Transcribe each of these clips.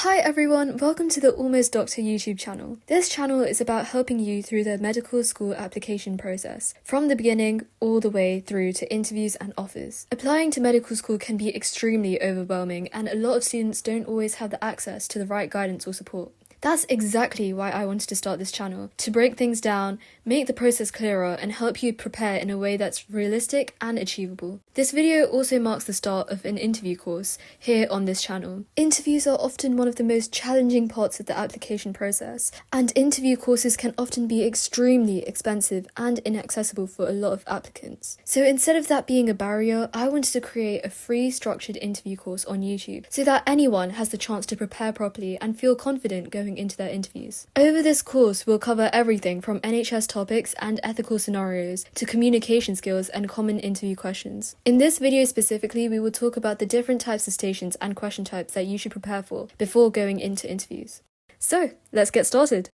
Hi everyone, welcome to the Almost Doctor YouTube channel. This channel is about helping you through the medical school application process, from the beginning all the way through to interviews and offers. Applying to medical school can be extremely overwhelming, and a lot of students don't always have the access to the right guidance or support. That's exactly why I wanted to start this channel, to break things down, make the process clearer, and help you prepare in a way that's realistic and achievable. This video also marks the start of an interview course here on this channel. Interviews are often one of the most challenging parts of the application process, and interview courses can often be extremely expensive and inaccessible for a lot of applicants. So instead of that being a barrier, I wanted to create a free structured interview course on YouTube so that anyone has the chance to prepare properly and feel confident going into their interviews. Over this course, we'll cover everything from NHS topics and ethical scenarios to communication skills and common interview questions. In this video specifically, we will talk about the different types of stations and question types that you should prepare for before going into interviews. So, let's get started.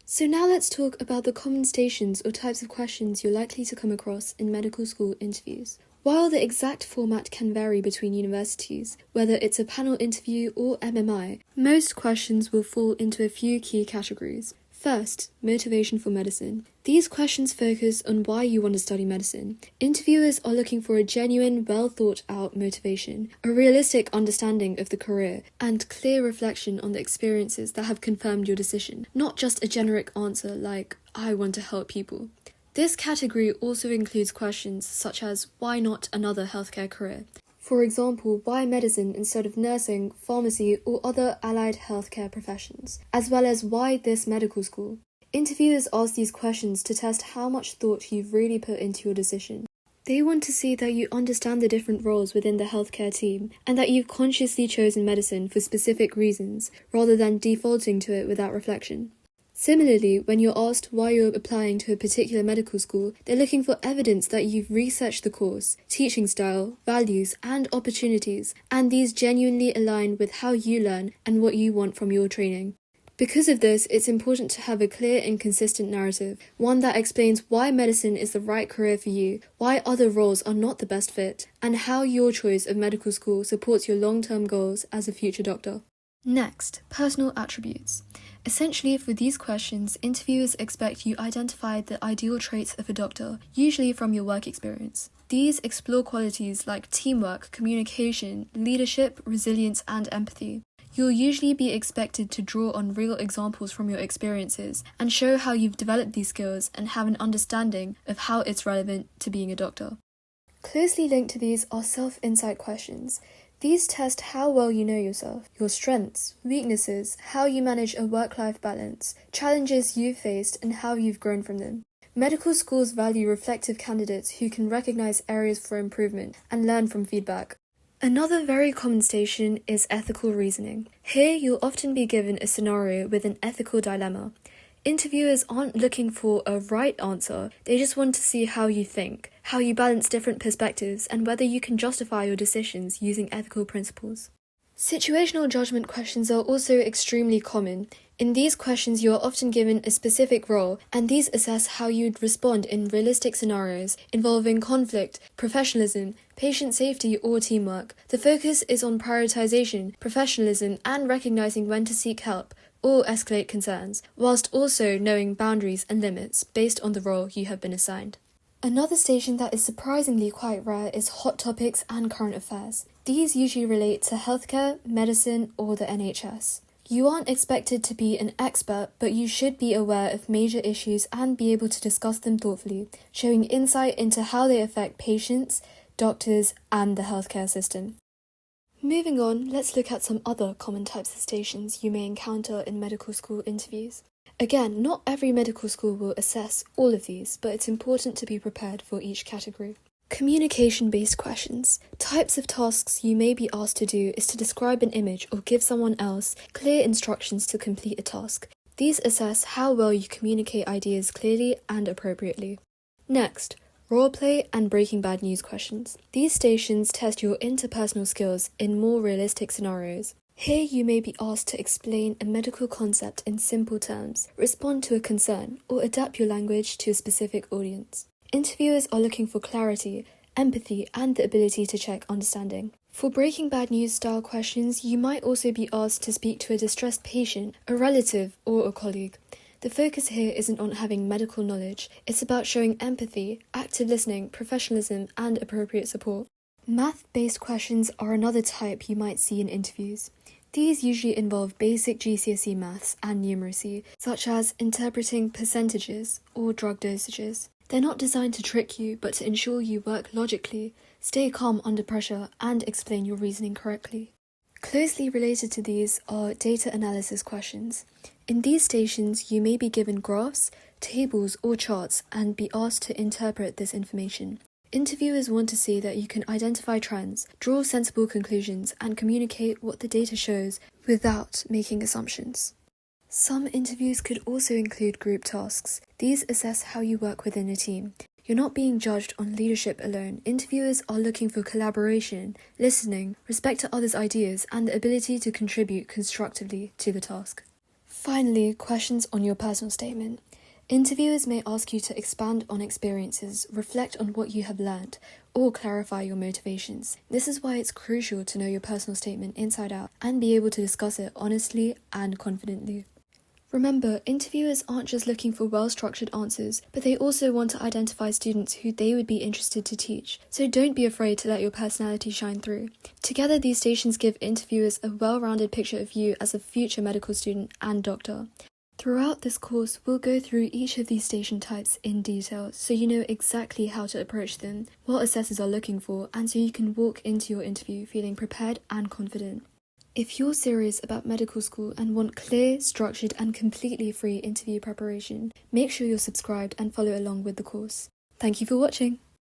So now let's talk about the common stations or types of questions you're likely to come across in medical school interviews. While the exact format can vary between universities, whether it's a panel interview or MMI, most questions will fall into a few key categories. First, motivation for medicine. These questions focus on why you want to study medicine. Interviewers are looking for a genuine, well-thought-out motivation, a realistic understanding of the career, and clear reflection on the experiences that have confirmed your decision, not just a generic answer like, I want to help people. This category also includes questions such as, why not another healthcare career? For example, why medicine instead of nursing, pharmacy, or other allied healthcare professions? As well as, why this medical school? Interviewers ask these questions to test how much thought you've really put into your decision. They want to see that you understand the different roles within the healthcare team, and that you've consciously chosen medicine for specific reasons, rather than defaulting to it without reflection. Similarly, when you're asked why you're applying to a particular medical school, they're looking for evidence that you've researched the course, teaching style, values, and opportunities, and these genuinely align with how you learn and what you want from your training. Because of this, it's important to have a clear and consistent narrative, one that explains why medicine is the right career for you, why other roles are not the best fit, and how your choice of medical school supports your long-term goals as a future doctor. Next, personal attributes. Essentially, for these questions, interviewers expect you identify the ideal traits of a doctor, usually from your work experience. These explore qualities like teamwork, communication, leadership, resilience, and empathy. You'll usually be expected to draw on real examples from your experiences and show how you've developed these skills and have an understanding of how it's relevant to being a doctor. Closely linked to these are self-insight questions. These test how well you know yourself, your strengths, weaknesses, how you manage a work-life balance, challenges you've faced, and how you've grown from them. Medical schools value reflective candidates who can recognize areas for improvement and learn from feedback. Another very common station is ethical reasoning. Here, you'll often be given a scenario with an ethical dilemma. Interviewers aren't looking for a right answer, they just want to see how you think, how you balance different perspectives, and whether you can justify your decisions using ethical principles. Situational judgment questions are also extremely common. In these questions, you are often given a specific role, and these assess how you'd respond in realistic scenarios involving conflict, professionalism, patient safety, or teamwork. The focus is on prioritization, professionalism, and recognizing when to seek help or escalate concerns, whilst also knowing boundaries and limits based on the role you have been assigned. Another station that is surprisingly quite rare is hot topics and current affairs. These usually relate to healthcare, medicine, or the NHS. You aren't expected to be an expert, but you should be aware of major issues and be able to discuss them thoughtfully, showing insight into how they affect patients, doctors, and the healthcare system. Moving on, let's look at some other common types of stations you may encounter in medical school interviews. Again, not every medical school will assess all of these, but it's important to be prepared for each category. Communication-based questions. Types of tasks you may be asked to do is to describe an image or give someone else clear instructions to complete a task. These assess how well you communicate ideas clearly and appropriately. Next, roleplay and Breaking Bad news questions. These stations test your interpersonal skills in more realistic scenarios. Here you may be asked to explain a medical concept in simple terms, respond to a concern, or adapt your language to a specific audience. Interviewers are looking for clarity, empathy, and the ability to check understanding. For Breaking Bad News style questions, you might also be asked to speak to a distressed patient, a relative, or a colleague. The focus here isn't on having medical knowledge, it's about showing empathy, active listening, professionalism, and appropriate support. Math-based questions are another type you might see in interviews. These usually involve basic GCSE maths and numeracy, such as interpreting percentages or drug dosages. They're not designed to trick you, but to ensure you work logically, stay calm under pressure, and explain your reasoning correctly. Closely related to these are data analysis questions. In these stations, you may be given graphs, tables, or charts and be asked to interpret this information. Interviewers want to see that you can identify trends, draw sensible conclusions, and communicate what the data shows without making assumptions. Some interviews could also include group tasks. These assess how you work within a team. You're not being judged on leadership alone. Interviewers are looking for collaboration, listening, respect to others' ideas, and the ability to contribute constructively to the task. Finally, questions on your personal statement. Interviewers may ask you to expand on experiences, reflect on what you have learned, or clarify your motivations. This is why it's crucial to know your personal statement inside out and be able to discuss it honestly and confidently. Remember, interviewers aren't just looking for well-structured answers, but they also want to identify students who they would be interested to teach. So don't be afraid to let your personality shine through. Together, these stations give interviewers a well-rounded picture of you as a future medical student and doctor. Throughout this course, we'll go through each of these station types in detail so you know exactly how to approach them, what assessors are looking for, and so you can walk into your interview feeling prepared and confident. If you're serious about medical school and want clear, structured, and completely free interview preparation, make sure you're subscribed and follow along with the course. Thank you for watching!